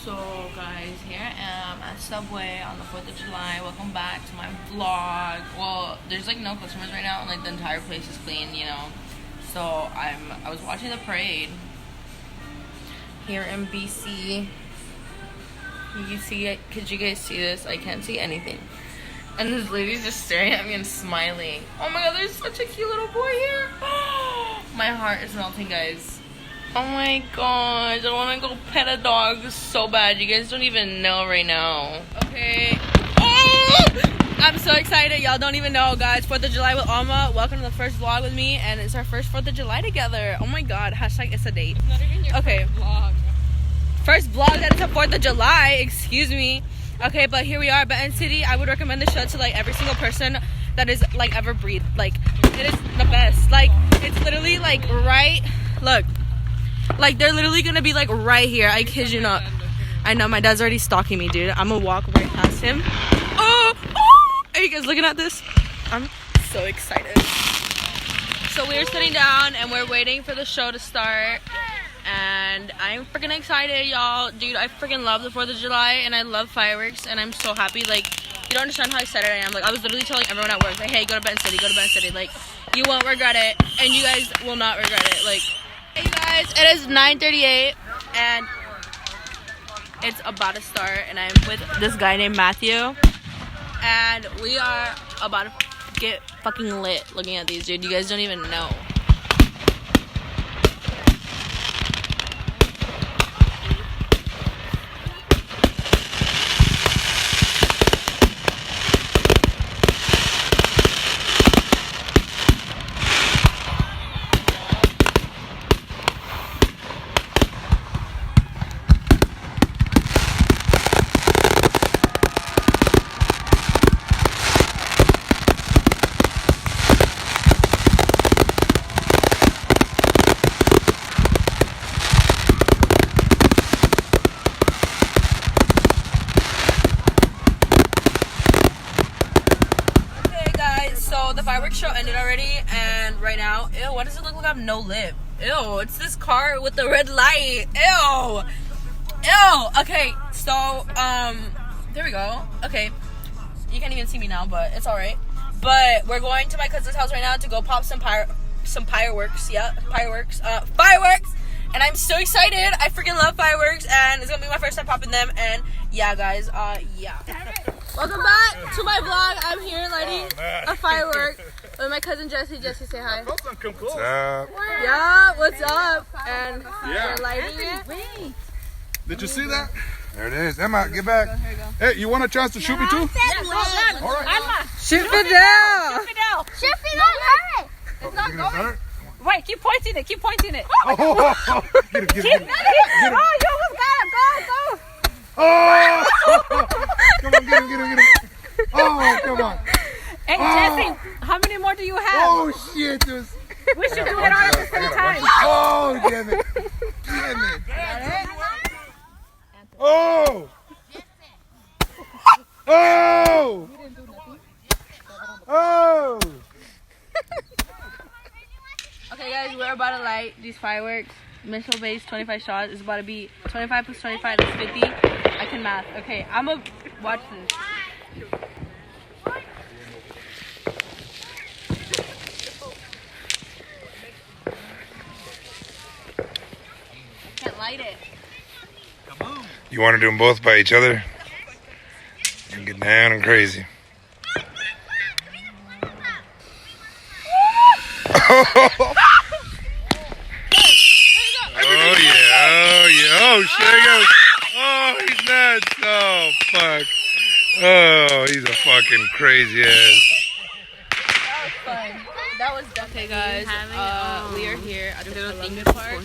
So guys, here I am at Subway on the 4th of July. Welcome back to my vlog. Well, there's like no customers right now and like the entire place is clean, you know. So I was watching the parade here in BC. You see it? Could you guys see this? I can't see anything. And this lady's just staring at me and smiling. Oh my god, there's such a cute little boy here. My heart is melting, guys. Oh my gosh, I want to go pet a dog so bad. You guys don't even know right now. Okay. Oh! I'm so excited. Y'all don't even know, guys. 4th of July with Alma. Welcome to the first vlog with me. And it's our first 4th of July together. Oh my god. Hashtag it's a date. It's not even your first vlog. First vlog that it's a 4th of July. Excuse me. Okay, but here we are. Benton City. I would recommend the show to like every single person that is like ever breathed. Like, it is the best. Like, it's literally like right. Look. Like, they're literally gonna be like right here. I kid you not. I know, my dad's already stalking me, dude. I'm gonna walk right past him. Oh! Are you guys looking at this? I'm so excited. So we're sitting down and we're waiting for the show to start. And I'm freaking excited, y'all. Dude, I freaking love the 4th of July and I love fireworks and I'm so happy. Like, you don't understand how excited I am. Like, I was literally telling everyone at work, like, hey, go to Benton City, go to Benton City. Like, you won't regret it and you guys will not regret it. Like, hey you guys, it is 9:38 and it's about to start and I'm with this guy named Matthew and we are about to get fucking lit looking at these, dude. You guys don't even know. So the fireworks show ended already, and right now, ew, why does it look like I have no lip? Ew, it's this car with the red light. Ew, ew. Okay, so there we go. Okay, you can't even see me now, but it's all right. But we're going to my cousin's house right now to go pop some fireworks. Yeah, fireworks. And I'm so excited. I freaking love fireworks, and it's gonna be my first time popping them. And yeah, guys. Yeah. Welcome back to my vlog. I'm here lighting a firework with my cousin Jesse. Jesse, say hi. What's up? Yeah, what's up? And we're lighting it. Did you see that? There it is. Emma, get back. Hey, you want a chance to shoot me too? Yeah, All right. Alma, Shoot Fidel! shoot Fidel, hurry! It's not going. Wait, keep pointing it. Keep pointing it. Oh, get him, get him, get him. Oh, you almost got it. Go. Oh! Come on, get him. Oh, come on. Hey, Jesse, how many more do you have? Oh, shit. Dude. We should do it all at the same time. Oh, damn it. Oh! Oh! Oh! Okay, guys, we're about to light these fireworks. Missile base 25 shots. It's about to be 25 plus 25 is 50. I can math. Okay, I'm gonna watch this. Can't light it. You want to do them both by each other? And get down and crazy. Oh yeah, oh shit, there he goes. Oh, he's nuts. Oh fuck. Oh, he's a fucking crazy ass. That was fun. That was definitely, guys. We are here at the theme park.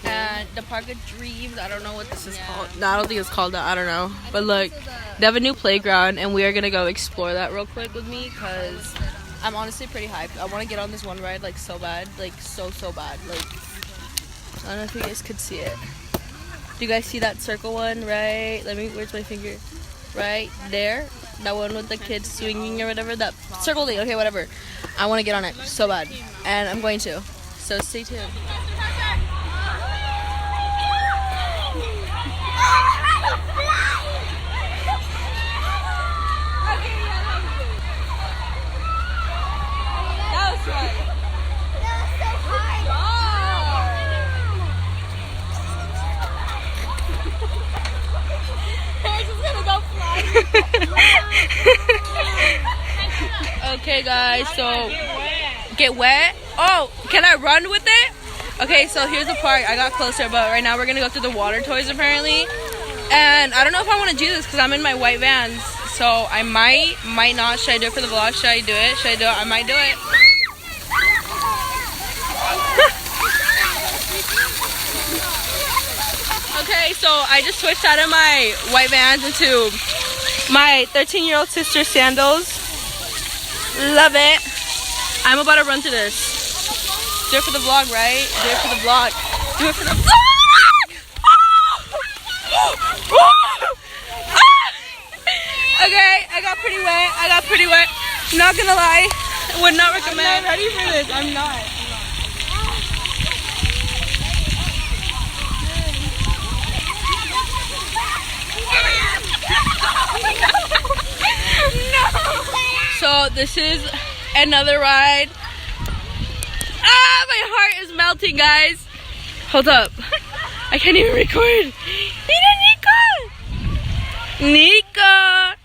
And the Park of Dreams. I don't know what this is called. No, I don't think it's called that. I don't know. But look, they have a new playground, and we are gonna go explore that real quick with me because I'm honestly pretty hyped. I want to get on this one ride like so bad, like so bad. Like, I don't know if you guys could see it. Do you guys see that circle one? Right? Where's my finger? Right there. That one with the kids swinging or whatever. That circle thing. Okay, whatever. I want to get on it so bad, and I'm going to. So stay tuned. Okay, guys, so get wet. Oh, can I run with it? Okay, so here's the part. I got closer, but right now we're gonna go through the water toys apparently. And I don't know if I want to do this because I'm in my white Vans. So I might not. Should I do it for the vlog? Should I do it? Should I do it? I might do it. Okay, so I just switched out of my white Vans into my 13-year-old sister's sandals. Love it. I'm about to run through this. Do it for the vlog, right? Do it for the vlog. Do it for the vlog! Okay, I got pretty wet. Not gonna lie. Would not recommend. I'm not ready for this. I'm not. So this is another ride. Ah, my heart is melting, guys. Hold up. I can't even record. Nico!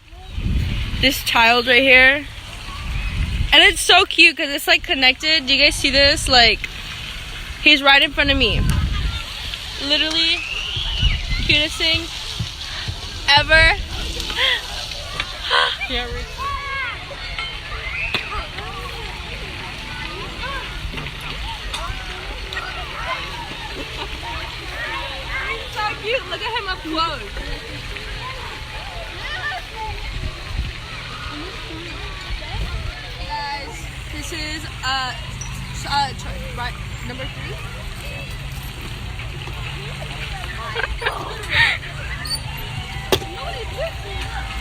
This child right here. And it's so cute because it's like connected. Do you guys see this? Like, he's right in front of me. Literally, cutest thing ever. Yeah, So cute. Look at him up close. Hey guys, this is right, number 3.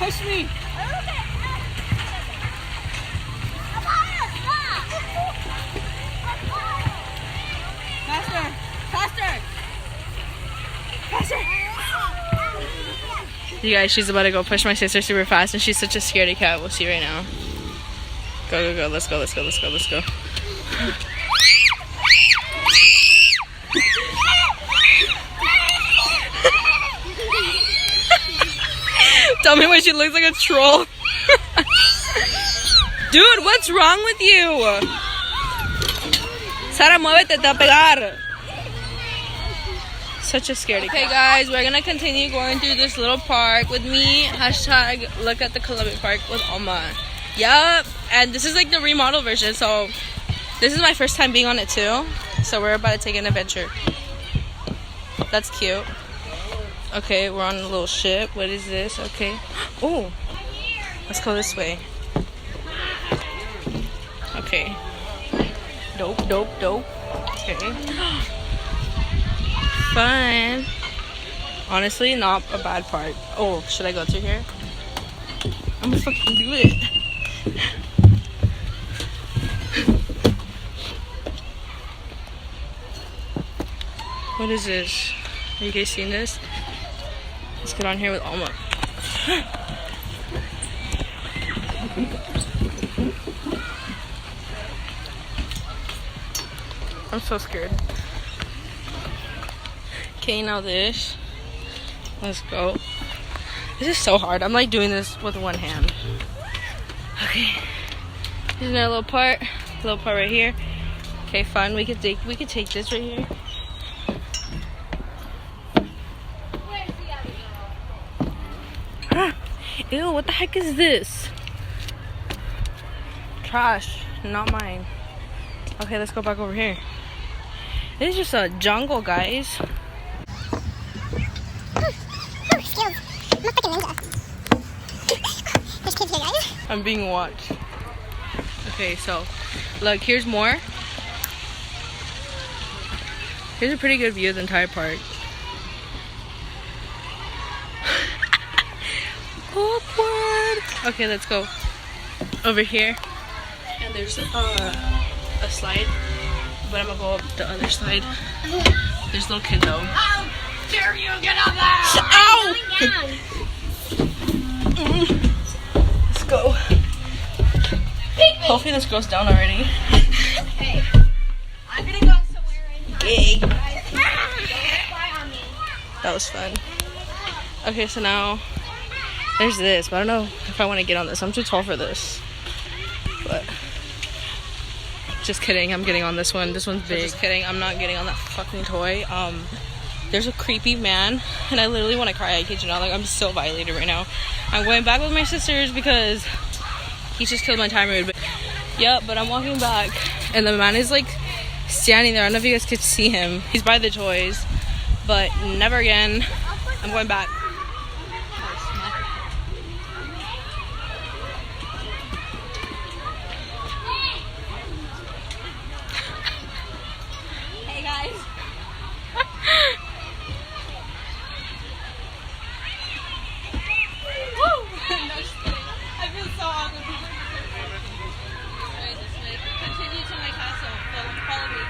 push me. Faster. You guys, she's about to go push my sister super fast, and she's such a scaredy cat. We'll see right now. Go. Let's go. Tell me when she looks like a troll. Dude, what's wrong with you? Sara, muévete, te va a pegar. Such a scaredy cat. Okay, guys, we're gonna continue going through this little park with me. Hashtag look at the Colombian park with Alma. Yup. And this is like the remodel version, so this is my first time being on it too. So we're about to take an adventure. That's cute. Okay, we're on a little ship. What is this? Okay. Oh, let's go this way. Okay. Dope. Okay. Fun. Honestly, not a bad part. Oh, should I go through here? I'm gonna fucking do it. What is this? Have you guys seen this? Let's get on here with Alma. I'm so scared. Okay, now this. Let's go. This is so hard. I'm like doing this with one hand. Okay. Here's another little part right here. Okay, fun. We could take this right here. Ew, what the heck is this? Trash, not mine. Okay, let's go back over here. This is just a jungle, guys. I'm being watched. Okay, so look, here's more. Here's a pretty good view of the entire park. Awkward. Okay, let's go over here. And there's a slide, but I'm gonna go up the other side. There's no kid though. How dare you get on there? Ow! Let's go. Hopefully this goes down already. Hey, I'm gonna go somewhere in time. Yay. On me. That was fun. Okay, so now there's this, but I don't know if I want to get on this. I'm too tall for this. But Just kidding, I'm getting on this one. This one's big. Just kidding, I'm not getting on that fucking toy. There's a creepy man, and I literally want to cry. I kid you not. Like, I'm so violated right now. I'm going back with my sisters because he just killed my entire mood. Yep, but I'm walking back, and the man is like standing there. I don't know if you guys could see him. He's by the toys, but never again. I'm going back. Hey guys. Woo! No, just kidding. I feel so awkward. Continue to my castle. Follow me.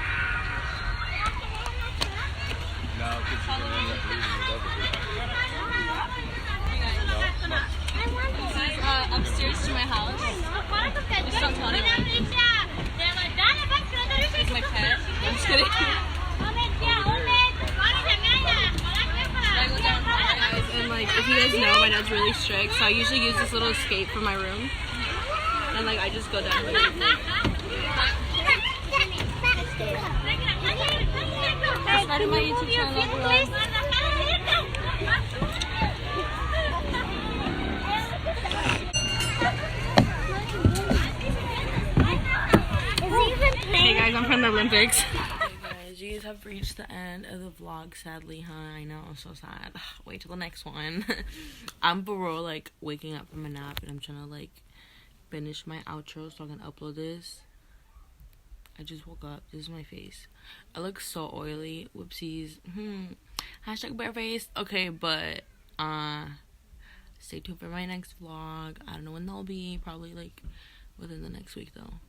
Follow me. This is upstairs to my house. Just don't tell anyone. It's my pet. I'm just kidding. I go down home, guys, and like, if you guys know, my dad's really strict, so I usually use this little escape from my room, and like, I just go down here. I started my YouTube channel, everyone. Hey guys, I'm from the Olympics. You guys have reached the end of the vlog, sadly, huh? I know, I'm so sad. Wait till the next one. I'm bro, like, waking up from a nap, and I'm trying to, like, finish my outro so I can upload this. I just woke up. This is my face. I look so oily. Whoopsies. Hashtag bare face. Okay, but, stay tuned for my next vlog. I don't know when that'll be. Probably, like, within the next week, though.